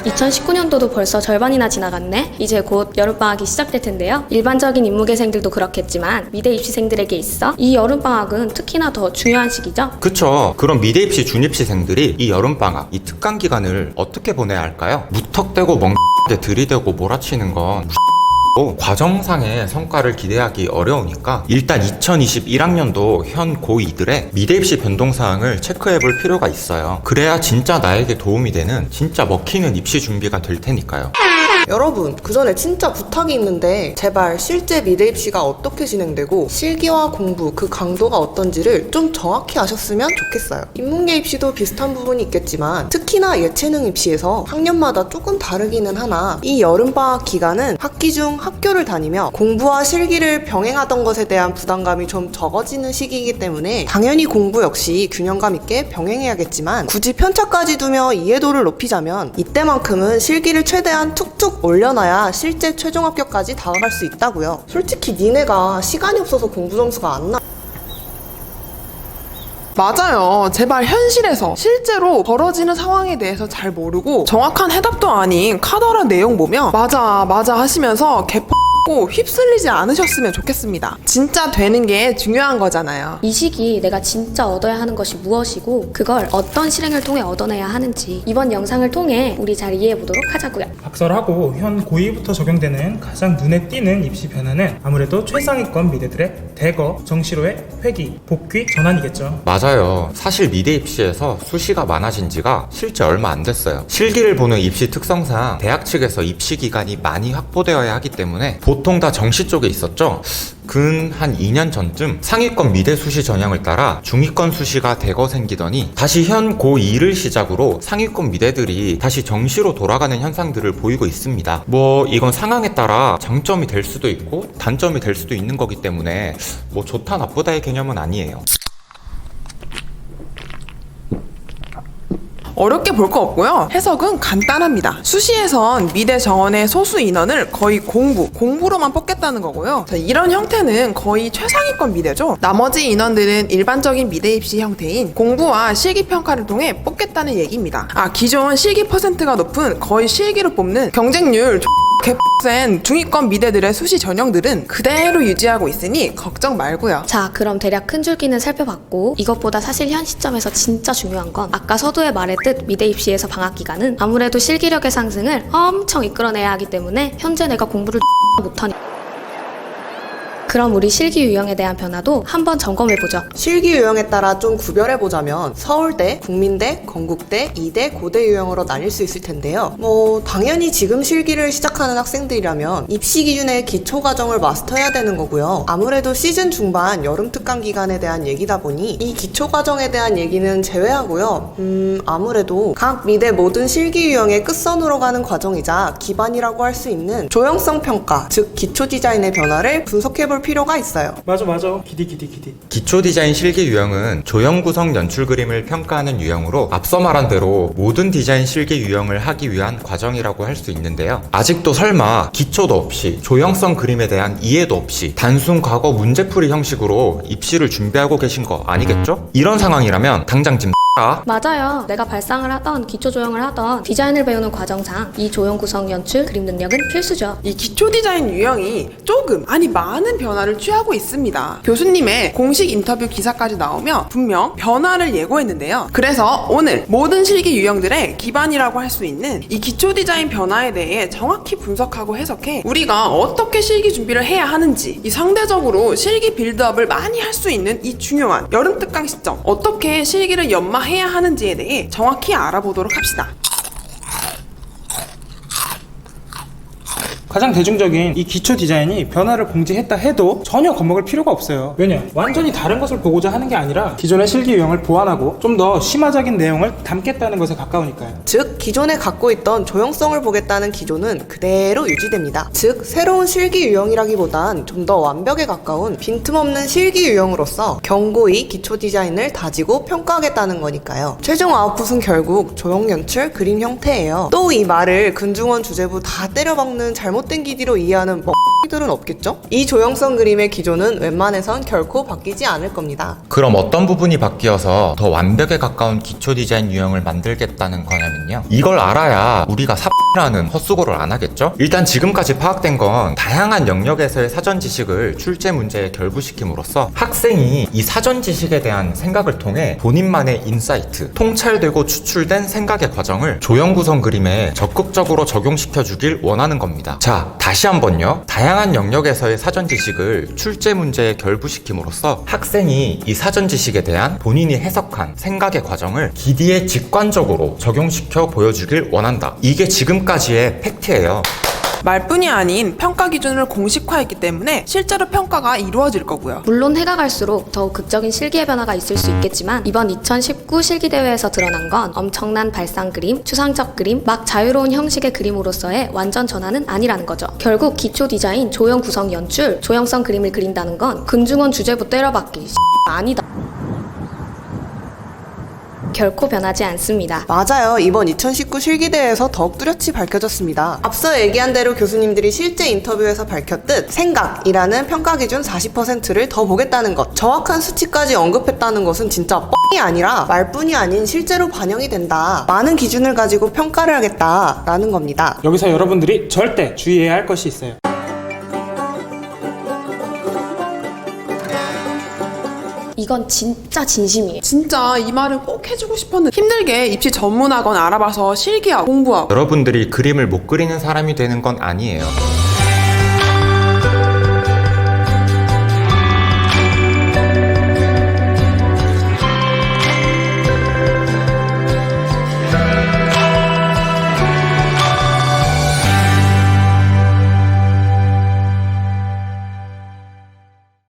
2019년도도 벌써 절반이나 지나갔네. 이제 곧 여름방학이 시작될 텐데요. 일반적인 임무계생들도 그렇겠지만 미대 입시생들에게 있어 이 여름방학은 특히나 더 중요한 시기죠. 그쵸. 그럼 미대 입시 준입시생들이 이 여름방학, 이 특강 기간을 어떻게 보내야 할까요? 무턱대고 멍게 들이대고 몰아치는 건 과정상의 성과를 기대하기 어려우니까 일단 2021학년도 현 고2들의 미대 입시 변동사항을 체크해 볼 필요가 있어요. 그래야 진짜 나에게 도움이 되는 진짜 먹히는 입시 준비가 될 테니까요. 여러분, 그 전에 진짜 부탁이 있는데 제발 실제 미대 입시가 어떻게 진행되고 실기와 공부 그 강도가 어떤지를 좀 정확히 아셨으면 좋겠어요. 인문계 입시도 비슷한 부분이 있겠지만 특히나 예체능 입시에서 학년마다 조금 다르기는 하나 이 여름방학 기간은 학기 중 학교를 다니며 공부와 실기를 병행하던 것에 대한 부담감이 좀 적어지는 시기이기 때문에 당연히 공부 역시 균형감 있게 병행해야겠지만 굳이 편차까지 두며 이해도를 높이자면 이때만큼은 실기를 최대한 툭툭 올려놔야 실제 최종 합격까지 다가갈 수 있다고요. 솔직히 니네가 시간이 없어서 공부 점수가 안 나. 맞아요. 제발 현실에서 실제로 벌어지는 상황에 대해서 잘 모르고 정확한 해답도 아닌 카더라 내용 보며 맞아 하시면서 고 휩쓸리지 않으셨으면 좋겠습니다. 진짜 되는 게 중요한 거잖아요. 이 시기 내가 진짜 얻어야 하는 것이 무엇이고 그걸 어떤 실행을 통해 얻어내야 하는지 이번 영상을 통해 우리 잘 이해해보도록 하자고요. 박설하고 현 고2부터 적용되는 가장 눈에 띄는 입시 변화는 아무래도 최상위권 미대들의 대거 정시로의 회귀, 복귀, 전환이겠죠. 맞아요. 사실 미대 입시에서 수시가 많아진 지가 실제 얼마 안 됐어요. 실기를 보는 입시 특성상 대학 측에서 입시 기간이 많이 확보되어야 하기 때문에 보통 다 정시 쪽에 있었죠. 근 한 2년 전쯤 상위권 미대 수시 전형을 따라 중위권 수시가 대거 생기더니 다시 현 고2를 시작으로 상위권 미대들이 다시 정시로 돌아가는 현상들을 보이고 있습니다. 뭐 이건 상황에 따라 장점이 될 수도 있고 단점이 될 수도 있는 거기 때문에 뭐 좋다 나쁘다의 개념은 아니에요. 어렵게 볼 거 없고요. 해석은 간단합니다. 수시에선 미대 정원의 소수 인원을 거의 공부로만 뽑겠다는 거고요. 자, 이런 형태는 거의 최상위권 미대죠. 나머지 인원들은 일반적인 미대 입시 형태인 공부와 실기 평가를 통해 뽑겠다는 얘기입니다. 기존 실기 퍼센트가 높은 거의 실기로 뽑는 경쟁률 개센 중위권 미대들의 수시 전형들은 그대로 유지하고 있으니 걱정 말고요. 자, 그럼 대략 큰 줄기는 살펴봤고 이것보다 사실 현 시점에서 진짜 중요한 건 아까 서두에 말했듯 미대 입시에서 방학 기간은 아무래도 실기력의 상승을 엄청 이끌어내야 하기 때문에 현재 내가 공부를 못하니 그럼 우리 실기 유형에 대한 변화도 한번 점검해보죠. 실기 유형에 따라 좀 구별해보자면 서울대, 국민대, 건국대, 이대, 고대 유형으로 나뉠 수 있을 텐데요. 당연히 지금 실기를 시작하는 학생들이라면 입시 기준의 기초 과정을 마스터해야 되는 거고요. 아무래도 시즌 중반 여름 특강 기간에 대한 얘기다 보니 이 기초 과정에 대한 얘기는 제외하고요. 아무래도 각 미대 모든 실기 유형의 끝선으로 가는 과정이자 기반이라고 할 수 있는 조형성 평가, 즉 기초 디자인의 변화를 분석해볼 필요가 있어요. 맞아. 기디. 기초 디자인 실기 유형은 조형 구성 연출 그림을 평가하는 유형으로 앞서 말한 대로 모든 디자인 실기 유형을 하기 위한 과정이라고 할 수 있는데요. 아직도 설마 기초도 없이 조형성 그림에 대한 이해도 없이 단순 과거 문제풀이 형식으로 입시를 준비하고 계신 거 아니겠죠? 이런 상황이라면 당장 지금 맞아요. 내가 발상을 하던 기초 조형을 하던 디자인을 배우는 과정상 이 조형 구성 연출 그림 능력은 필수죠. 이 기초 디자인 유형이 조금 많은 변화를 취하고 있습니다. 교수님의 공식 인터뷰 기사까지 나오며 분명 변화를 예고했는데요. 그래서 오늘 모든 실기 유형들의 기반이라고 할 수 있는 이 기초 디자인 변화에 대해 정확히 분석하고 해석해 우리가 어떻게 실기 준비를 해야 하는지 이 상대적으로 실기 빌드업을 많이 할 수 있는 이 중요한 여름 특강 시점 어떻게 실기를 연마해야 하는지에 대해 정확히 알아보도록 합시다. 가장 대중적인 이 기초 디자인이 변화를 공지했다 해도 전혀 겁먹을 필요가 없어요. 왜냐? 완전히 다른 것을 보고자 하는 게 아니라 기존의 실기 유형을 보완하고 좀 더 심화적인 내용을 담겠다는 것에 가까우니까요. 즉 기존에 갖고 있던 조형성을 보겠다는 기조는 그대로 유지됩니다. 즉 새로운 실기 유형이라기보단 좀 더 완벽에 가까운 빈틈없는 실기 유형으로서 견고히 기초 디자인을 다지고 평가하겠다는 거니까요. 최종 아웃풋은 결국 조형 연출, 그림 형태예요. 또 이 말을 근중원 주재부 다 때려박는 잘못 잘못된 기디로 이해하는 멍들은 없겠죠? 이 조형성 그림의 기조는 웬만해선 결코 바뀌지 않을 겁니다. 그럼 어떤 부분이 바뀌어서 더 완벽에 가까운 기초 디자인 유형을 만들겠다는 거냐면요. 이걸 알아야 우리가 라는 헛수고를 안 하겠죠? 일단 지금까지 파악된 건 다양한 영역에서의 사전 지식을 출제 문제에 결부시킴으로써 학생이 이 사전 지식에 대한 생각을 통해 본인만의 인사이트, 통찰되고 추출된 생각의 과정을 조형 구성 그림에 적극적으로 적용시켜 주길 원하는 겁니다. 자, 다시 한번요. 다양한 영역에서의 사전 지식을 출제 문제에 결부시킴으로써 학생이 이 사전 지식에 대한 본인이 해석한 생각의 과정을 기디에 직관적으로 적용시켜 보여주길 원한다. 이게 지금까지의 팩트예요. 말뿐이 아닌 평가 기준을 공식화했기 때문에 실제로 평가가 이루어질 거고요. 물론 해가 갈수록 더욱 극적인 실기의 변화가 있을 수 있겠지만 이번 2019 실기대회에서 드러난 건 엄청난 발상 그림, 추상적 그림, 막 자유로운 형식의 그림으로서의 완전 전환은 아니라는 거죠. 결국 기초 디자인, 조형 구성 연출, 조형성 그림을 그린다는 건 금중원 주제부 때려박기 아니다. 결코 변하지 않습니다. 맞아요. 이번 2019 실기대회에서 더욱 뚜렷이 밝혀졌습니다. 앞서 얘기한 대로 교수님들이 실제 인터뷰에서 밝혔듯 생각이라는 평가 기준 40%를 더 보겠다는 것, 정확한 수치까지 언급했다는 것은 진짜 뻥이 아니라 말뿐이 아닌 실제로 반영이 된다. 많은 기준을 가지고 평가를 하겠다라는 겁니다. 여기서 여러분들이 절대 주의해야 할 것이 있어요. 이건 진짜 진심이에요. 진짜 이 말을 꼭 해주고 싶었는데 힘들게 입시 전문학원 알아봐서 실기하고 공부하고 여러분들이 그림을 못 그리는 사람이 되는 건 아니에요.